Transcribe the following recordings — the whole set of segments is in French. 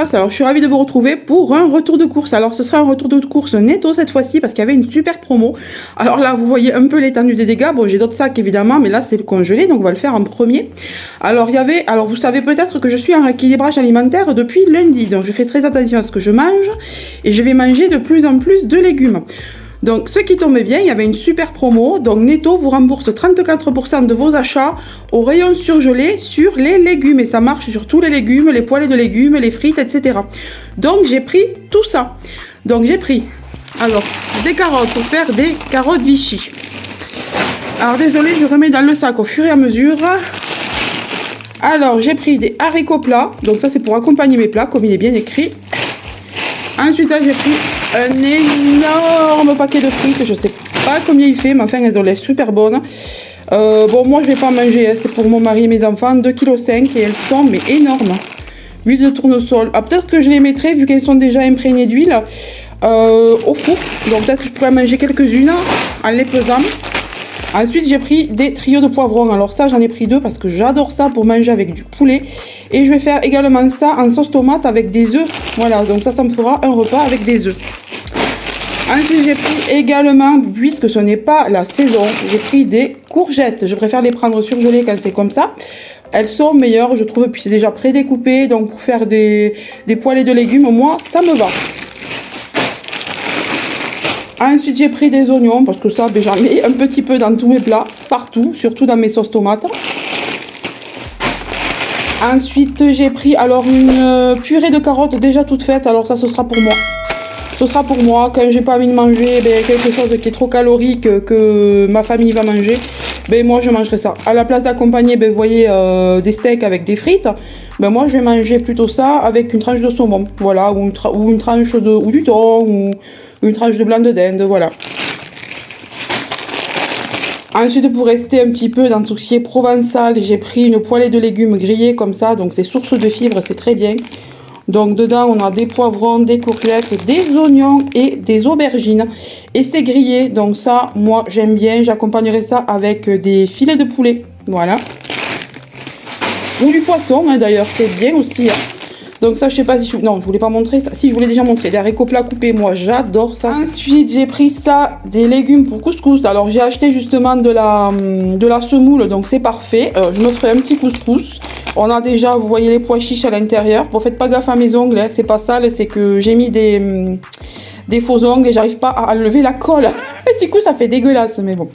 classe, alors je suis ravie de vous retrouver pour un retour de course. Alors ce sera un retour de course netto cette fois-ci parce qu'il y avait une super promo. Alors là vous voyez un peu l'étendue des dégâts, bon j'ai d'autres sacs évidemment mais là c'est le congelé donc on va le faire en premier. Alors vous savez peut-être que je suis en rééquilibrage alimentaire depuis lundi, donc je fais très attention à ce que je mange et je vais manger de plus en plus de légumes. Donc, ce qui tombe bien, il y avait une super promo. Donc, Netto vous rembourse 34% de vos achats au rayon surgelé sur les légumes. Et ça marche sur tous les légumes, les poêlées de légumes, les frites, etc. Donc, j'ai pris tout ça. Donc, j'ai pris, alors, des carottes pour faire des carottes Vichy. Alors, désolé, je remets dans le sac au fur et à mesure. Alors, j'ai pris des haricots plats. Donc, ça, c'est pour accompagner mes plats, comme il est bien écrit. Ensuite, là, j'ai pris un énorme paquet de frites. Je sais pas combien il fait, mais enfin, elles ont l'air super bonnes. Bon, moi, je vais pas en manger. Hein. C'est pour mon mari et mes enfants. 2,5 kg et elles sont mais énormes. Huile de tournesol. Ah, peut-être que je les mettrai, vu qu'elles sont déjà imprégnées d'huile, au four. Donc, peut-être que je pourrais en manger quelques-unes en les pesant. Ensuite, j'ai pris des trios de poivrons. Alors ça, j'en ai pris 2 parce que j'adore ça pour manger avec du poulet. Et je vais faire également ça en sauce tomate avec des œufs. Voilà, donc ça me fera un repas avec des œufs. Ensuite, j'ai pris également, puisque ce n'est pas la saison, j'ai pris des courgettes. Je préfère les prendre surgelées quand c'est comme ça. Elles sont meilleures, je trouve, puis c'est déjà prédécoupé. Donc pour faire des poêlées de légumes, moi, ça me va. Ensuite, j'ai pris des oignons, parce que ça, ben, j'en mets un petit peu dans tous mes plats, partout, surtout dans mes sauces tomates. Ensuite, j'ai pris alors une purée de carottes déjà toute faite, alors ça, ce sera pour moi. Ce sera pour moi, quand j'ai pas envie de manger quelque chose qui est trop calorique que ma famille va manger, ben moi je mangerai ça. À la place d'accompagner, ben, vous voyez, des steaks avec des frites, ben moi je vais manger plutôt ça avec une tranche de saumon, voilà, ou une tranche ou du thon, ou une tranche de blanc de dinde, voilà. Ensuite, pour rester un petit peu dans tout ce qui est provençal, j'ai pris une poêlée de légumes grillés comme ça, donc c'est source de fibres, c'est très bien. Donc dedans, on a des poivrons, des courgettes, des oignons et des aubergines. Et c'est grillé, donc ça, moi, j'aime bien. J'accompagnerai ça avec des filets de poulet, voilà. Ou du poisson, hein, d'ailleurs, c'est bien aussi. Hein. Donc ça, je sais pas si non, je voulais pas montrer ça. Si, je voulais déjà montrer. Des haricots plats coupés, moi, j'adore ça. Ensuite, j'ai pris ça, des légumes pour couscous. Alors, j'ai acheté justement de la semoule, donc c'est parfait. Je me ferai un petit couscous. On a déjà, vous voyez, les pois chiches à l'intérieur. Bon, faites pas gaffe à mes ongles, hein. C'est pas sale, c'est que j'ai mis des faux ongles et j'arrive pas à enlever la colle. Du coup, ça fait dégueulasse, mais bon.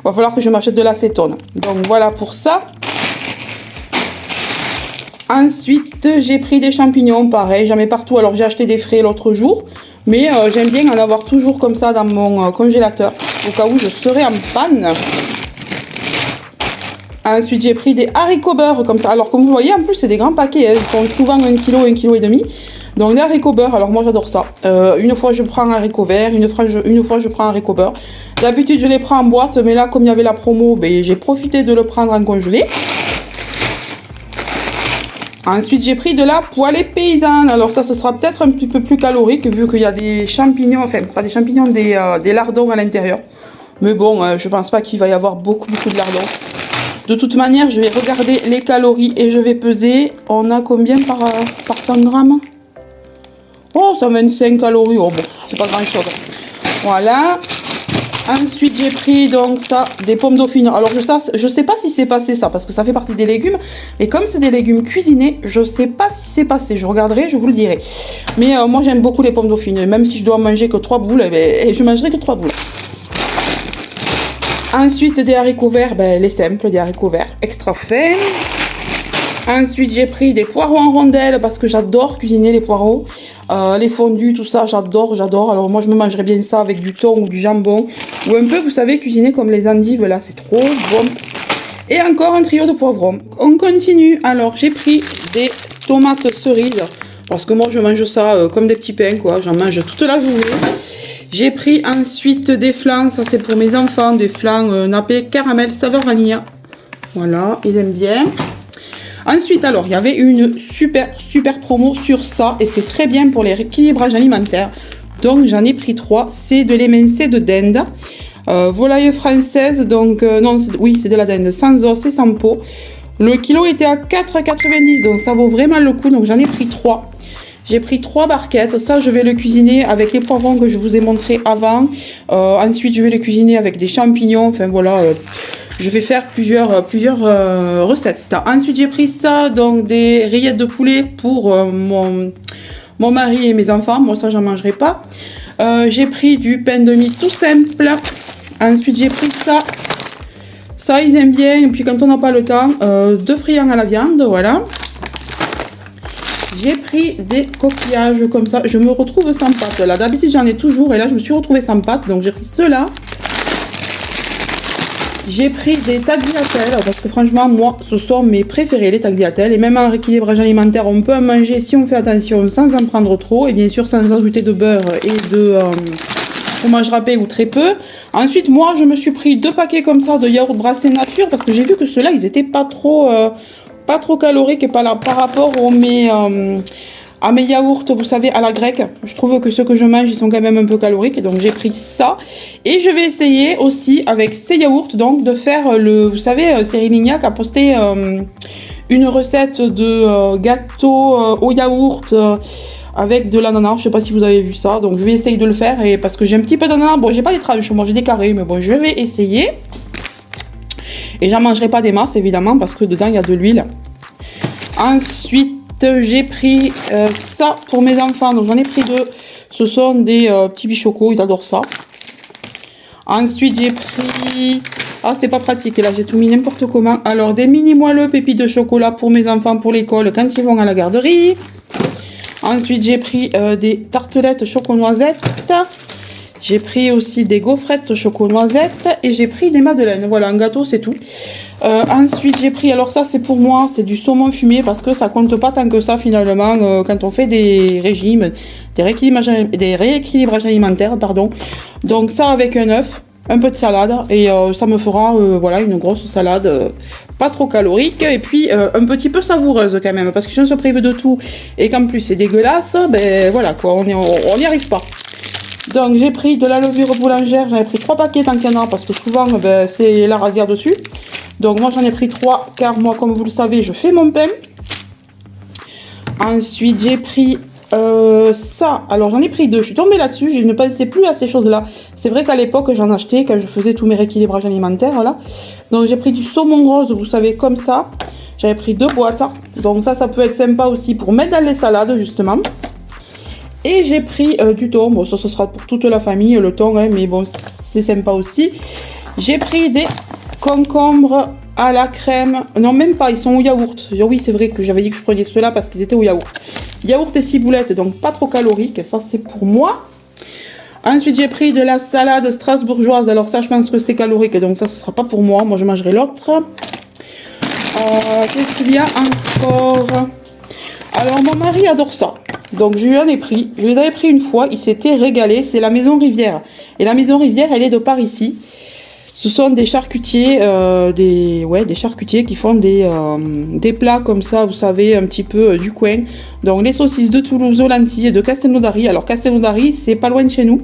Va falloir que je m'achète de l'acétone. Donc, voilà pour ça. Ensuite, j'ai pris des champignons, pareil, j'en mets partout. Alors, j'ai acheté des frais l'autre jour, mais j'aime bien en avoir toujours comme ça dans mon congélateur, au cas où je serai en panne. Ensuite, j'ai pris des haricots beurre comme ça. Alors, comme vous voyez, en plus, c'est des grands paquets. Hein. Ils font souvent 1 kg, 1,5 kg. Donc, des haricots beurre. Alors, moi, j'adore ça. Une fois, je prends un haricot vert. Une fois, je prends un haricot beurre. D'habitude, je les prends en boîte. Mais là, comme il y avait la promo, ben, j'ai profité de le prendre en congelé. Ensuite, j'ai pris de la poêlée paysanne. Alors ça, ce sera peut-être un petit peu plus calorique vu qu'il y a des champignons, enfin pas des champignons, des lardons à l'intérieur. Mais bon, je pense pas qu'il va y avoir beaucoup de lardons. De toute manière, je vais regarder les calories et je vais peser. On a combien par 100 grammes? Oh, 125 calories. Oh bon, c'est pas grand chose. Voilà. Ensuite, j'ai pris donc ça, des pommes dauphines. Alors, je sais pas si c'est passé ça, parce que ça fait partie des légumes. Et comme c'est des légumes cuisinés, je sais pas si c'est passé. Je regarderai, je vous le dirai. Mais moi, j'aime beaucoup les pommes dauphines. Même si je dois manger que 3 boules, je mangerai que 3 boules. Ensuite, des haricots verts, les simples, des haricots verts extra fins. Ensuite, j'ai pris des poireaux en rondelles, parce que j'adore cuisiner les poireaux. Les fondus, tout ça, j'adore. Alors moi, je me mangerais bien ça avec du thon ou du jambon. Ou un peu, vous savez, cuisiner comme les endives, là, c'est trop bon. Et encore un trio de poivrons. On continue. Alors, j'ai pris des tomates cerises. Parce que moi, je mange ça comme des petits pains, quoi. J'en mange toute la journée. J'ai pris ensuite des flans. Ça, c'est pour mes enfants. Des flans nappés caramel saveur vanille. Voilà, ils aiment bien. Ensuite, alors, il y avait une super promo sur ça. Et c'est très bien pour les rééquilibrages alimentaires. Donc, j'en ai pris 3. C'est de l'émincé de dinde. Volaille française. Donc, non, oui, c'est de la dinde sans os et sans peau. Le kilo était à 4,90. Donc, ça vaut vraiment le coup. Donc, j'en ai pris 3. J'ai pris 3 barquettes. Ça, je vais le cuisiner avec les poivrons que je vous ai montré avant. Ensuite, je vais le cuisiner avec des champignons. Enfin, voilà, je vais faire plusieurs recettes. Ensuite, j'ai pris ça, donc des rillettes de poulet pour mon mari et mes enfants. Moi, ça, j'en mangerai pas. J'ai pris du pain de mie tout simple. Ensuite, j'ai pris ça. Ça, ils aiment bien. Et puis, quand on n'a pas le temps, 2 friands à la viande, voilà. J'ai pris des coquillages comme ça. Je me retrouve sans pâte. Là, d'habitude, j'en ai toujours. Et là, je me suis retrouvée sans pâte. Donc, j'ai pris ceux-là. J'ai pris des tagliatelles. Parce que franchement, moi, ce sont mes préférés, les tagliatelles. Et même en rééquilibrage alimentaire, on peut en manger si on fait attention, sans en prendre trop. Et bien sûr, sans ajouter de beurre et de fromage râpé ou très peu. Ensuite, moi, je me suis pris 2 paquets comme ça de yaourt brassé nature. Parce que j'ai vu que ceux-là, ils étaient pas trop caloriques et par rapport à mes yaourts, vous savez, à la grecque. Je trouve que ceux que je mange, ils sont quand même un peu caloriques. Donc, j'ai pris ça. Et je vais essayer aussi, avec ces yaourts, donc, de faire vous savez, Cyril Lignac a posté une recette de gâteau au yaourt avec de l'ananas. Je sais pas si vous avez vu ça. Donc, je vais essayer de le faire. Et parce que j'ai un petit peu d'ananas. Bon, j'ai pas des tranches, moi, j'ai des carrés. Mais bon, je vais essayer. Et j'en mangerai pas des masses, évidemment, parce que dedans, il y a de l'huile. Ensuite, j'ai pris ça pour mes enfants. Donc, j'en ai pris 2. Ce sont des petits bichocos. Ils adorent ça. Ensuite, j'ai pris... Ah, c'est pas pratique. Là, j'ai tout mis n'importe comment. Alors, des mini moelleux pépites de chocolat pour mes enfants pour l'école quand ils vont à la garderie. Ensuite, j'ai pris des tartelettes choco-noisettes. J'ai pris aussi des gaufrettes choco-noisettes et j'ai pris des madeleines. Voilà, un gâteau, c'est tout. Ensuite, j'ai pris, alors ça, c'est pour moi, c'est du saumon fumé parce que ça compte pas tant que ça finalement quand on fait des régimes, des rééquilibrages alimentaires, pardon. Donc ça avec un œuf, un peu de salade et ça me fera voilà une grosse salade pas trop calorique et puis un petit peu savoureuse quand même parce que si on se prive de tout et qu'en plus c'est dégueulasse, ben voilà quoi, on n'y arrive pas. Donc j'ai pris de la levure boulangère, j'en ai pris 3 paquets tant qu'il y en a parce que souvent ben, c'est la rasière dessus. Donc moi j'en ai pris 3 car moi comme vous le savez je fais mon pain. Ensuite j'ai pris ça, alors j'en ai pris 2, je suis tombée là-dessus, je ne pensais plus à ces choses-là. C'est vrai qu'à l'époque j'en achetais quand je faisais tous mes rééquilibrages alimentaires là. Donc j'ai pris du saumon rose, vous savez comme ça. J'avais pris 2 boîtes, donc ça peut être sympa aussi pour mettre dans les salades justement. Et j'ai pris du thon, bon ça ce sera pour toute la famille le thon hein, mais bon c'est sympa aussi. J'ai pris des concombres à la crème, non même pas, ils sont au yaourt. Oui c'est vrai que j'avais dit que je prenais ceux-là parce qu'ils étaient au yaourt. Yaourt et ciboulette, donc pas trop calorique, ça c'est pour moi. Ensuite j'ai pris de la salade strasbourgeoise, alors ça je pense que c'est calorique, donc ça ce sera pas pour moi, moi je mangerai l'autre. Qu'est-ce qu'il y a encore? Alors mon mari adore ça. Donc je lui en ai pris, je les avais pris une fois, il s'était régalé, c'est la Maison Rivière. Et la Maison Rivière, elle est de par ici. Ce sont des charcutiers, des charcutiers qui font des plats comme ça, vous savez, un petit peu du coin. Donc les saucisses de Toulouse aux lentilles de Castelnaudary. Alors Castelnaudary, c'est pas loin de chez nous.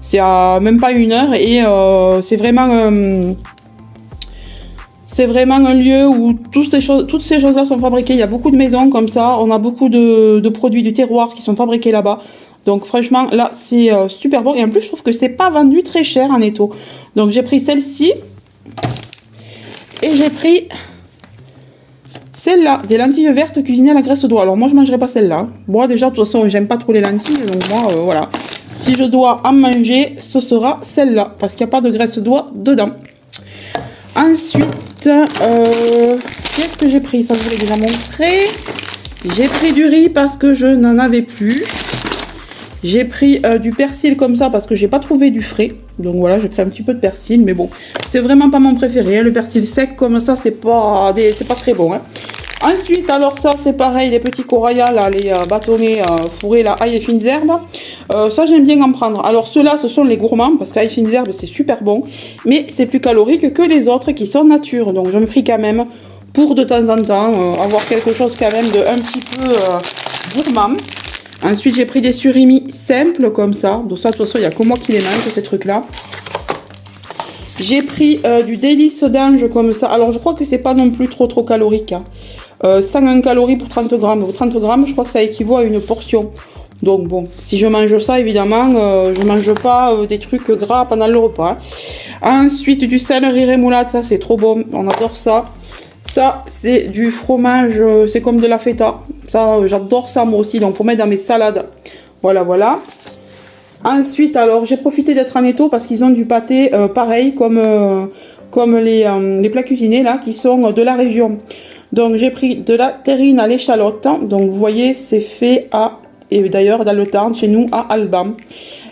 C'est à même pas 1 heure et c'est vraiment un lieu où toutes ces choses-là sont fabriquées. Il y a beaucoup de maisons comme ça. On a beaucoup de produits du terroir qui sont fabriqués là-bas. Donc franchement, là, c'est super bon. Et en plus, je trouve que c'est pas vendu très cher en étau. Donc j'ai pris celle-ci. Et j'ai pris celle-là, des lentilles vertes cuisinées à la graisse d'oie. Alors moi, je mangerai pas celle-là. Moi, déjà, de toute façon, j'aime pas trop les lentilles. Donc moi, voilà. Si je dois en manger, ce sera celle-là. Parce qu'il n'y a pas de graisse d'oie dedans. Ensuite, qu'est-ce que j'ai pris? Ça, je vous l'ai déjà montré. J'ai pris du riz parce que je n'en avais plus. J'ai pris du persil comme ça parce que j'ai pas trouvé du frais. Donc voilà, j'ai pris un petit peu de persil. Mais bon, c'est vraiment pas mon préféré. Hein. Le persil sec comme ça, c'est pas très bon. Hein. Ensuite, alors ça, c'est pareil. Les petits corayas, là, les bâtonnets fourrés, là, ail et fines herbes. Ça, j'aime bien en prendre. Alors ceux-là, ce sont les gourmands parce qu'ail et fines herbes, c'est super bon. Mais c'est plus calorique que les autres qui sont nature. Donc j'en ai pris quand même pour de temps en temps avoir quelque chose quand même de un petit peu gourmand. Ensuite, j'ai pris des surimi simples comme ça. Donc ça, de toute façon, il n'y a que moi qui les mange, ces trucs-là. J'ai pris du délice d'ange comme ça. Alors je crois que c'est pas non plus trop calorique. Hein. 101 calories pour 30 grammes. 30 grammes, je crois que ça équivaut à une portion. Donc bon, si je mange ça, évidemment, je mange pas des trucs gras pendant le repas. Ensuite, du céleri rémoulade, ça c'est trop bon, on adore ça. Ça, c'est du fromage, c'est comme de la feta. Ça, j'adore ça moi aussi, donc pour mettre dans mes salades. Voilà, voilà. Ensuite, alors, j'ai profité d'être en Netto parce qu'ils ont du pâté pareil comme les plats cuisinés là, qui sont de la région. Donc, j'ai pris de la terrine à l'échalote. Donc, vous voyez, c'est fait à... Et d'ailleurs, dans le Tarn, chez nous, à Alban.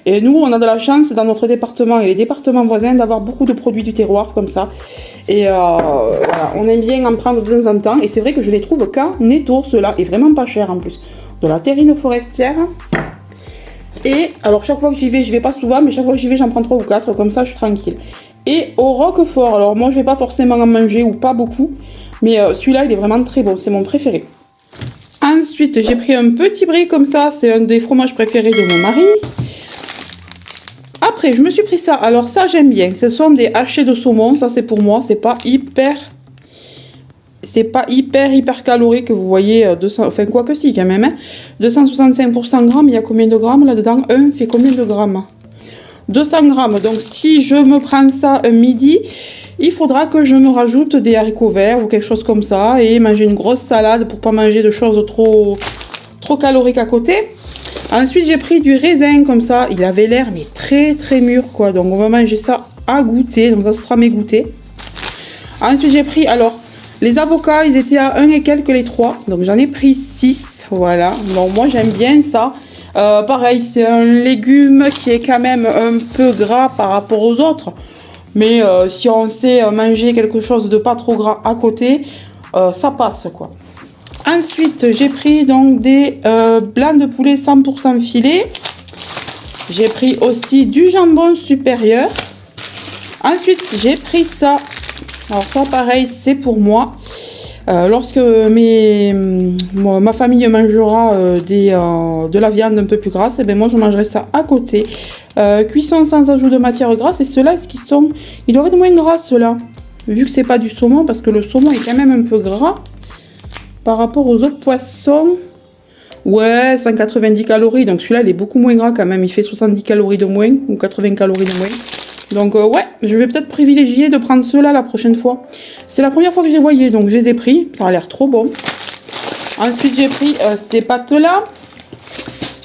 Et nous, on a de la chance dans notre département et les départements voisins d'avoir beaucoup de produits du terroir comme ça. Et voilà, on aime bien en prendre de temps en temps. Et c'est vrai que je les trouve qu'à Netto, ceux-là. Et vraiment pas cher en plus. De la terrine forestière. Et alors, chaque fois que j'y vais pas souvent, mais chaque fois que j'y vais, j'en prends 3 ou 4. Comme ça, je suis tranquille. Et au Roquefort, alors moi, je vais pas forcément en manger ou pas beaucoup. Mais celui-là, il est vraiment très bon. C'est mon préféré. Ensuite, j'ai pris un petit brie comme ça. C'est un des fromages préférés de mon mari. Après, je me suis pris ça. Alors ça, j'aime bien. Ce sont des hachés de saumon. Ça, c'est pour moi. C'est pas hyper calorique. Vous voyez, 200, enfin, quoi que si, quand même. Hein. 265 pour 100 grammes. Il y a combien de grammes là-dedans? Un fait combien de grammes? 200 grammes. Donc, si je me prends ça un midi, il faudra que je me rajoute des haricots verts ou quelque chose comme ça. Et manger une grosse salade pour pas manger de choses trop caloriques à côté. Ensuite, j'ai pris du raisin comme ça. Il avait l'air mais très mûr quoi. Donc, on va manger ça à goûter. Donc, ça sera mes goûters. Ensuite, j'ai pris alors les avocats. Ils étaient à 1 et quelques les 3. Donc, j'en ai pris 6. Voilà. Donc, moi, j'aime bien ça. Pareil, c'est un légume qui est quand même un peu gras par rapport aux autres. Mais si on sait manger quelque chose de pas trop gras à côté, ça passe quoi. Ensuite, j'ai pris donc des blancs de poulet 100% filet. J'ai pris aussi du jambon supérieur. Ensuite, j'ai pris ça. Alors ça, pareil, c'est pour moi. Lorsque ma famille mangera de la viande un peu plus grasse, et bien moi, je mangerai ça à côté. Cuisson sans ajout de matière grasse. Et ceux-là, ils doivent être moins gras, ceux-là. Vu que c'est pas du saumon, parce que le saumon est quand même un peu gras. Par rapport aux autres poissons, ouais, 190 calories. Donc celui-là, il est beaucoup moins gras quand même. Il fait 70 calories de moins ou 80 calories de moins. Donc ouais, je vais peut-être privilégier de prendre ceux-là la prochaine fois. C'est la première fois que je les voyais, donc je les ai pris. Ça a l'air trop bon. Ensuite, j'ai pris ces pâtes-là.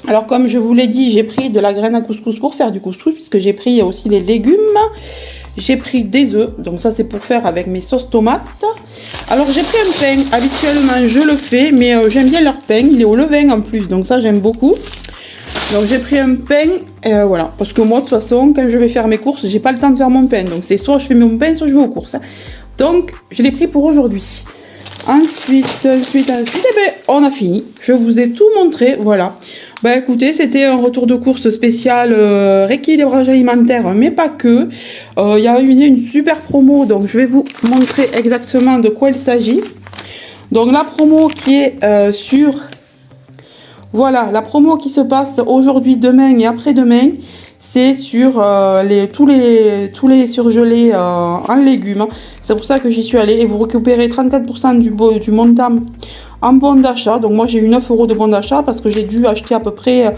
Alors comme je vous l'ai dit, j'ai pris de la graine à couscous pour faire du couscous, puisque j'ai pris aussi les légumes. J'ai pris des œufs, donc ça c'est pour faire avec mes sauces tomates. Alors j'ai pris un pain, habituellement je le fais, mais j'aime bien leur pain, il est au levain en plus, donc ça j'aime beaucoup. Donc j'ai pris un pain, voilà, parce que moi de toute façon quand je vais faire mes courses, j'ai pas le temps de faire mon pain, donc c'est soit je fais mon pain, soit je vais aux courses. Hein. Donc je l'ai pris pour aujourd'hui. Ensuite, eh ben, on a fini. Je vous ai tout montré, voilà. Bah écoutez, c'était un retour de course spécial rééquilibrage alimentaire, mais pas que. Il y a eu une super promo, donc je vais vous montrer exactement de quoi il s'agit. Donc la promo qui est voilà, la promo qui se passe aujourd'hui, demain et après-demain, c'est sur tous les surgelés en légumes. C'est pour ça que j'y suis allée. Et vous récupérez 34% du montant en bon d'achat. Donc moi j'ai eu 9 € de bon d'achat parce que j'ai dû acheter à peu près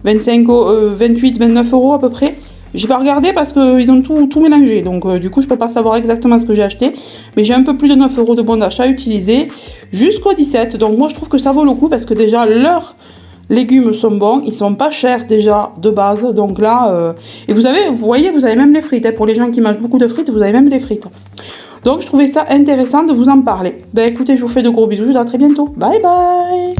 28-29 € à peu près. J'ai pas regardé parce qu'ils ont tout mélangé. Donc du coup je peux pas savoir exactement ce que j'ai acheté. Mais j'ai un peu plus de 9 € de bon d'achat utilisé jusqu'au 17. Donc moi je trouve que ça vaut le coup parce que déjà leurs légumes sont bons, ils sont pas chers déjà de base, donc là, et vous voyez, vous avez même les frites, hein, pour les gens qui mangent beaucoup de frites, vous avez même les frites. Donc je trouvais ça intéressant de vous en parler. Ben écoutez, je vous fais de gros bisous, je vous dis à très bientôt, bye bye.